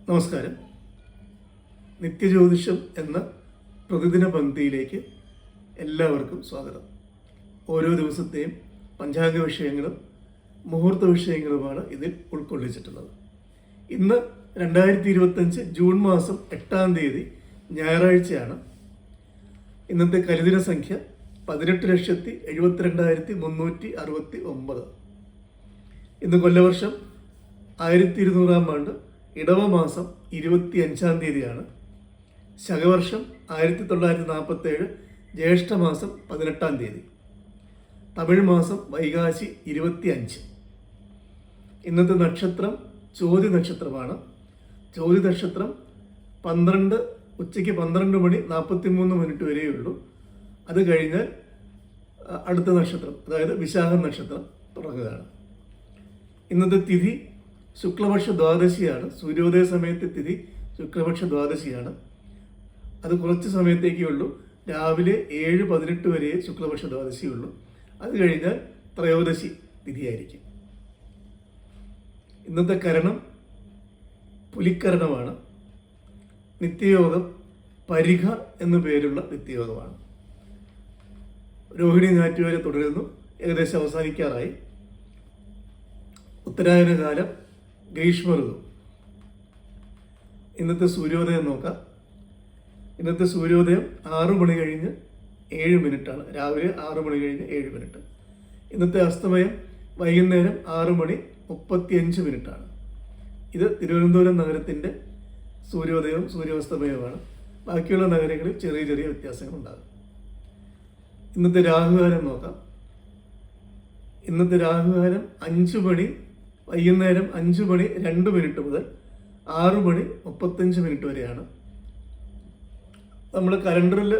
നമസ്കാരം. നിത്യജ്യോതിഷം എന്ന പ്രതിദിന പങ്ക്തിയിലേക്ക് എല്ലാവർക്കും സ്വാഗതം. ഓരോ ദിവസത്തെയും പഞ്ചാംഗ വിഷയങ്ങളും മുഹൂർത്ത വിഷയങ്ങളുമാണ് ഇതിൽ ഉൾക്കൊള്ളിച്ചിട്ടുള്ളത്. ഇന്ന് 2025 ജൂൺ മാസം 8-ാം തീയതി ഞായറാഴ്ചയാണ്. ഇന്നത്തെ കലിദിന സംഖ്യ 18,72,369. ഇന്ന് കൊല്ലവർഷം 1200-ാം ആണ്ട് ഇടവമാസം 25-ാം തീയതിയാണ്. ശകവർഷം 1947 ജ്യേഷ്ഠമാസം 18-ാം തീയതി. തമിഴ് മാസം വൈകാശി 25. ഇന്നത്തെ നക്ഷത്രം ചോതി നക്ഷത്രമാണ്. ചോതി നക്ഷത്രം ഉച്ചയ്ക്ക് 12:43 വരെയുള്ളൂ. അത് കഴിഞ്ഞാൽ അടുത്ത നക്ഷത്രം, അതായത് വിശാഖം നക്ഷത്രം തുടങ്ങുകയാണ്. ഇന്നത്തെ തിഥി ശുക്ലപക്ഷ ദ്വാദശിയാണ്. സൂര്യോദയ സമയത്തെ തിഥി ശുക്ലപക്ഷ ദ്വാദശിയാണ്. അത് കുറച്ച് സമയത്തേക്കേ ഉള്ളൂ. രാവിലെ 7:18 വരെ ശുക്ലപക്ഷ ദ്വാദശിയുള്ളൂ. അത് കഴിഞ്ഞാൽ ത്രയോദശി തിഥിയായിരിക്കും. ഇന്നത്തെ കരണം പുലിക്കരണമാണ്. നിത്യയോഗം പരിഘ എന്നു പേരുള്ള നിത്യയോഗമാണ്. രോഹിണി ഞാറ്റുവേല തുടരുന്നു. ഏകദേശം അവസാനിക്കാറായി. ഉത്തരായന കാലം, ഗ്രീഷ്മ ഋതു. ഇന്നത്തെ സൂര്യോദയം നോക്കാം. ഇന്നത്തെ സൂര്യോദയം 6:07 രാവിലെ 6:07. ഇന്നത്തെ അസ്തമയം വൈകുന്നേരം 6:35. ഇത് തിരുവനന്തപുരം നഗരത്തിൻ്റെ സൂര്യോദയവും സൂര്യാസ്തമയവുമാണ്. ബാക്കിയുള്ള നഗരങ്ങളിൽ ചെറിയ ചെറിയ വ്യത്യാസങ്ങളുണ്ടാകും. ഇന്നത്തെ രാഹുകാലം നോക്കാം. ഇന്നത്തെ രാഹുകാലം വൈകുന്നേരം 5:02 മുതൽ 6:35 വരെയാണ്. നമ്മൾ കലണ്ടറിൽ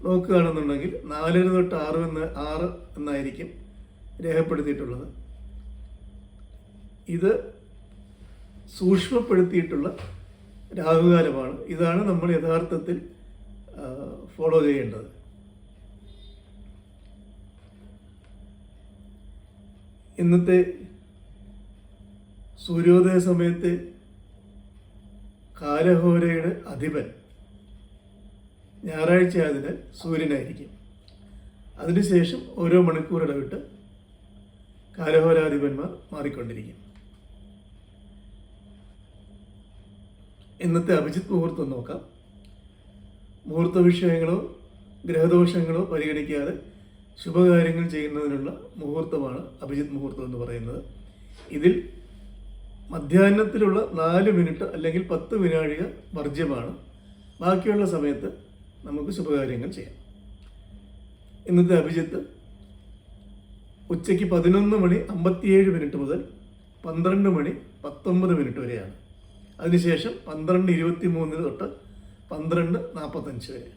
നോക്കുകയാണെന്നുണ്ടെങ്കിൽ 4 തൊട്ട് 6 എന്നായിരിക്കും രേഖപ്പെടുത്തിയിട്ടുള്ളത്. ഇത് സൂക്ഷ്മപ്പെടുത്തിയിട്ടുള്ള രാഹുകാലമാണ്. ഇതാണ് നമ്മൾ യഥാർത്ഥത്തിൽ ഫോളോ ചെയ്യേണ്ടത്. ഇന്നത്തെ സൂര്യോദയ സമയത്ത് കാലഹോരയുടെ അധിപൻ ഞായറാഴ്ച ആയതിനാൽ സൂര്യനായിരിക്കും. അതിനുശേഷം ഓരോ മണിക്കൂർ ഇടവിട്ട് കാലഹോരാധിപന്മാർ മാറിക്കൊണ്ടിരിക്കും. ഇന്നത്തെ അഭിജിത്ത് മുഹൂർത്തം നോക്കാം. മുഹൂർത്ത വിഷയങ്ങളോ ഗ്രഹദോഷങ്ങളോ പരിഗണിക്കാതെ ശുഭകാര്യങ്ങൾ ചെയ്യുന്നതിനുള്ള മുഹൂർത്തമാണ് അഭിജിത്ത് മുഹൂർത്തം എന്ന് പറയുന്നത്. ഇതിൽ മധ്യാഹ്നത്തിലുള്ള 4 മിനിറ്റ് അല്ലെങ്കിൽ 10 വിനാഴിക വർജ്യമാണ്. ബാക്കിയുള്ള സമയത്ത് നമുക്ക് ശുഭകാര്യങ്ങൾ ചെയ്യാം. ഇന്നത്തെ അഭിജിത്ത് ഉച്ചയ്ക്ക് 11:57 മുതൽ 12:19 വരെയാണ്. അതിനുശേഷം 12:23 തൊട്ട് 12:45 വരെ.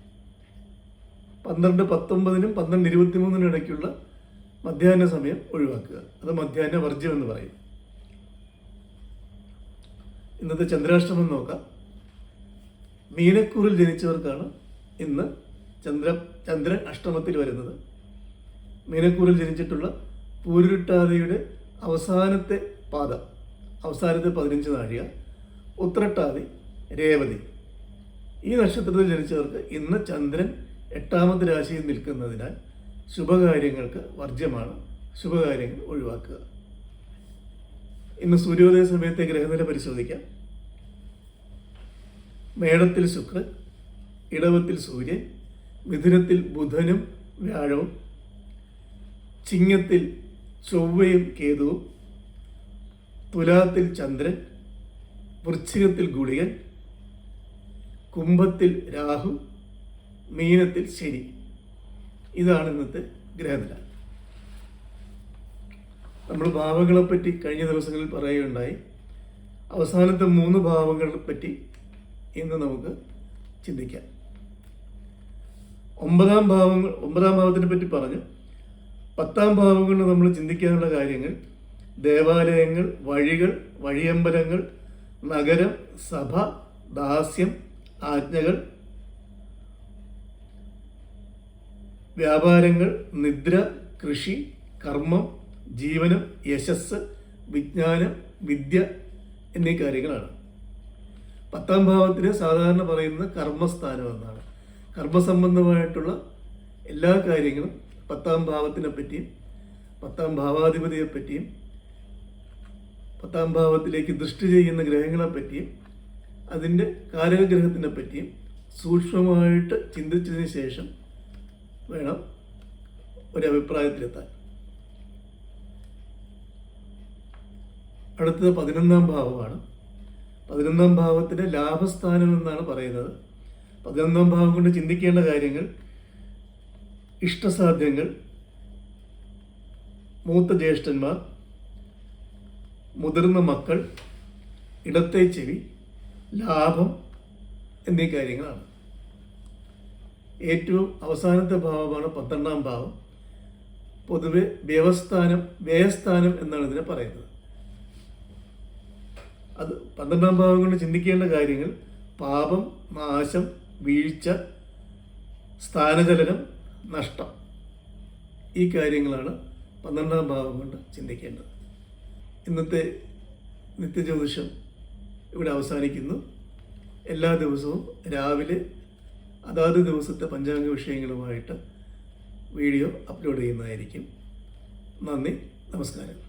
12:19 12:23 ഇടയ്ക്കുള്ള മധ്യാഹ്ന സമയം ഒഴിവാക്കുക. അത് മധ്യാഹ്ന വർജ്യം എന്ന് പറയും. ഇന്നത്തെ ചന്ദ്രാഷ്ടമം നോക്കാം. മീനക്കൂറിൽ ജനിച്ചവർക്കാണ് ഇന്ന് ചന്ദ്രൻ അഷ്ടമത്തിൽ വരുന്നത്. മീനക്കൂറിൽ ജനിച്ചിട്ടുള്ള പൂരുരുട്ടാതിയുടെ അവസാനത്തെ പാദം, അവസാനത്തെ 15 നാഴിക, ഉത്രട്ടാതി, രേവതി, ഈ നക്ഷത്രത്തിൽ ജനിച്ചവർക്ക് ഇന്ന് ചന്ദ്രൻ 8-ാമത്തെ രാശിയിൽ നിൽക്കുന്നതിനാൽ ശുഭകാര്യങ്ങൾക്ക് വർജ്യമാണ്. ശുഭകാര്യങ്ങൾ ഒഴിവാക്കുക. ഇന്ന് സൂര്യോദയ സമയത്തെ ഗ്രഹനില പരിശോധിക്കാം. മേടത്തിൽ ശുക്രൻ, ഇടവത്തിൽ സൂര്യൻ, മിഥുനത്തിൽ ബുധനും വ്യാഴവും, ചിങ്ങത്തിൽ ചൊവ്വയും കേതുവും, തുലാത്തിൽ ചന്ദ്രൻ, വൃശ്ചികത്തിൽ ഗുളികൻ, കുംഭത്തിൽ രാഹു, മീനത്തിൽ ശനി. ഇതാണ് ഇന്നത്തെ ഗ്രഹനില. നമ്മൾ ഭാവങ്ങളെപ്പറ്റി കഴിഞ്ഞ ദിവസങ്ങളിൽ പറയുകയുണ്ടായി. അവസാനത്തെ 3 ഭാവങ്ങളെ പറ്റി ഇന്ന് നമുക്ക് ചിന്തിക്കാം. 9-ാം ഭാവത്തിനെ പറ്റി പറഞ്ഞു. 10-ാം ഭാവങ്ങളിൽ നമ്മൾ ചിന്തിക്കാനുള്ള കാര്യങ്ങൾ ദേവാലയങ്ങൾ, വഴികൾ, വഴിയമ്പലങ്ങൾ, നഗരം, സഭ, ദാസ്യം, ആജ്ഞകൾ, വ്യാപാരങ്ങൾ, നിദ്ര, കൃഷി, കർമ്മം, ജീവനം, യശസ്, വിജ്ഞാനം, വിദ്യ എന്നീ കാര്യങ്ങളാണ്. 10-ാം ഭാവത്തിന് സാധാരണ പറയുന്നത് കർമ്മസ്ഥാനം എന്നാണ്. കർമ്മസംബന്ധമായിട്ടുള്ള എല്ലാ കാര്യങ്ങളും 10-ാം ഭാവത്തിനെ പറ്റിയും 10-ാം ഭാവാധിപതിയെ പറ്റിയും 10-ാം ഭാവത്തിലേക്ക് ദൃഷ്ടി ചെയ്യുന്ന ഗ്രഹങ്ങളെ പറ്റിയും അതിൻ്റെ കാരകഗ്രഹത്തിനെ പറ്റിയും സൂക്ഷ്മമായിട്ട് ചിന്തിച്ചതിന് ശേഷം വേണം ഒരഭിപ്രായത്തിലെത്താൻ. അടുത്തത് 11-ാം ഭാവമാണ്. 11-ാം ഭാവത്തിന് ലാഭസ്ഥാനം എന്നാണ് പറയുന്നത്. 11-ാം ഭാവം കൊണ്ട് ചിന്തിക്കേണ്ട കാര്യങ്ങൾ ഇഷ്ടസാധ്യങ്ങൾ, മൂത്ത ജ്യേഷ്ഠന്മാർ, മുതിർന്ന മക്കൾ, ഇടത്തെ ചെവി, ലാഭം എന്നീ കാര്യങ്ങളാണ്. ഏറ്റവും അവസാനത്തെ ഭാവമാണ് 12-ാം ഭാവം. പൊതുവെ വ്യയസ്ഥാനം എന്നാണ് ഇതിനെ പറയുന്നത്. അത് 12-ാം ഭാവം കൊണ്ട് ചിന്തിക്കേണ്ട കാര്യങ്ങൾ പാപം, നാശം, വീഴ്ച, സ്ഥാനചലനം, നഷ്ടം. ഈ കാര്യങ്ങളാണ് 12-ാം ഭാവം കൊണ്ട് ചിന്തിക്കേണ്ടത്. ഇന്നത്തെ നിത്യജ്യോതിഷം ഇവിടെ അവസാനിക്കുന്നു. എല്ലാ ദിവസവും രാവിലെ അതാത് ദിവസത്തെ പഞ്ചാംഗ വിഷയങ്ങളുമായിട്ട് വീഡിയോ അപ്ലോഡ് ചെയ്യുന്നതായിരിക്കും. നന്ദി, നമസ്കാരം.